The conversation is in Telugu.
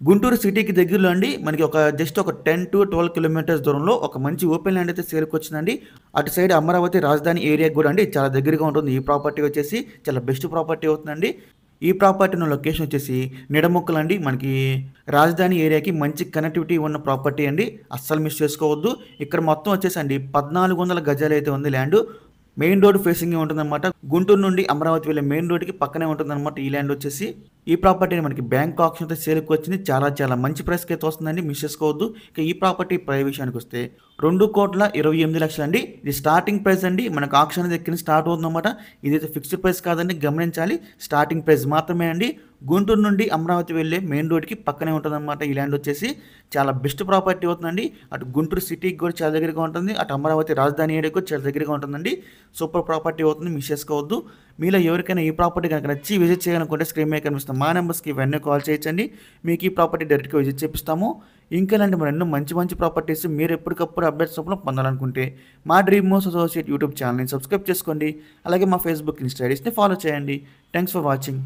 గుంటూరు సిటీకి దగ్గరలో అండి మనకి జస్ట్ ఒక 10-12 కిలోమీటర్స్ దూరంలో ఒక మంచి ఓపెన్ ల్యాండ్ అయితే సేల్‌కొచ్చిందండి. అటు సైడ్ అమరావతి రాజధాని ఏరియాకి గూడా అండి చాలా దగ్గరగా ఉంటుంది. ఈ ప్రాపర్టీ వచ్చేసి చాలా బెస్ట్ ప్రాపర్టీ అవుతుందండి. ఈ ప్రాపర్టీ ఉన్న లొకేషన్ వచ్చేసి నిడముక్కలండి. మనకి రాజధాని ఏరియాకి మంచి కనెక్టివిటీ ఉన్న ప్రాపర్టీ అండి. అస్సలు మిస్ చేసుకోవద్దు. ఇక్కడ మొత్తం వచ్చేసండి 1400 గజాలైతే ఉంది ల్యాండు. మెయిన్ రోడ్ ఫేసింగే ఉంటుందనమాట. గుంటూరు నుండి అమరావతి వెళ్ళే మెయిన్ రోడ్‌కి పక్కనే ఉంటుందనమాట ఈ ల్యాండ్ వచ్చేసి. ఈ ప్రాపర్టీని మనకి బ్యాంక్ ఆక్షన్‌తో సేల్‌కొచ్చింది. చాలా చాలా మంచి ప్రైస్‌కైతే వస్తుందండి. మిస్ చేసుకోవద్దు. ఇక ఈ ప్రాపర్టీ ప్రైస్ విషయానికొస్తే 2,28,00,000 అండి. ఇది స్టార్టింగ్ ప్రైస్ అండి. మనకు ఆక్షన్ దగ్గర నుంచి స్టార్ట్ అవుతుందన్నమాట. ఇదైతే ఫిక్స్డ్ ప్రైస్ కాదండి, గమనించాలి. స్టార్టింగ్ ప్రైస్ మాత్రమే అండి. గుంటూరు నుండి అమరావతి వెళ్ళే మెయిన్ రోడ్‌కి పక్కనే ఉంటుందన్నమాట ఈ ల్యాండ్ వచ్చేసి. చాలా బెస్ట్ ప్రాపర్టీ అవుతుందండి. అటు గుంటూరు సిటీకి కూడా చాలా దగ్గరగా ఉంటుంది. అటు అమరావతి రాజధాని ఏరియాకి కూడా చాలా దగ్గరగా ఉంటుందండి. సూపర్ ప్రాపర్టీ అవుతుంది. మిస్ చేసుకోవద్దు. మీలో ఎవరికైనా ఈ ప్రాపర్టీ కనుక నచ్చి విజిట్ చేయాలనుకుంటే స్క్రీన్ మీద కనిపిస్తున్న మా నెంబర్స్‌కి వెంటనే కాల్ చేయొచ్చండి. మీకు ఈ ప్రాపర్టీ డైరెక్ట్‌గా విజిట్ చేపిస్తాము. ఇంకా ఇలాంటి మరెన్నో మంచి మంచి ప్రాపర్టీస్ మీరు ఎప్పటికప్పుడు అప్డేట్స్ రూపంలో పొందాలనుకుంటే మా డ్రీమ్ హౌస్ అసోసియేట్ యూట్యూబ్ ఛానల్‌ని సబ్స్క్రైబ్ చేసుకోండి. అలాగే మా ఫేస్‌బుక్, ఇన్‌స్టా ఐడీస్‌ని ఫాలో చేయండి. Thanks for watching.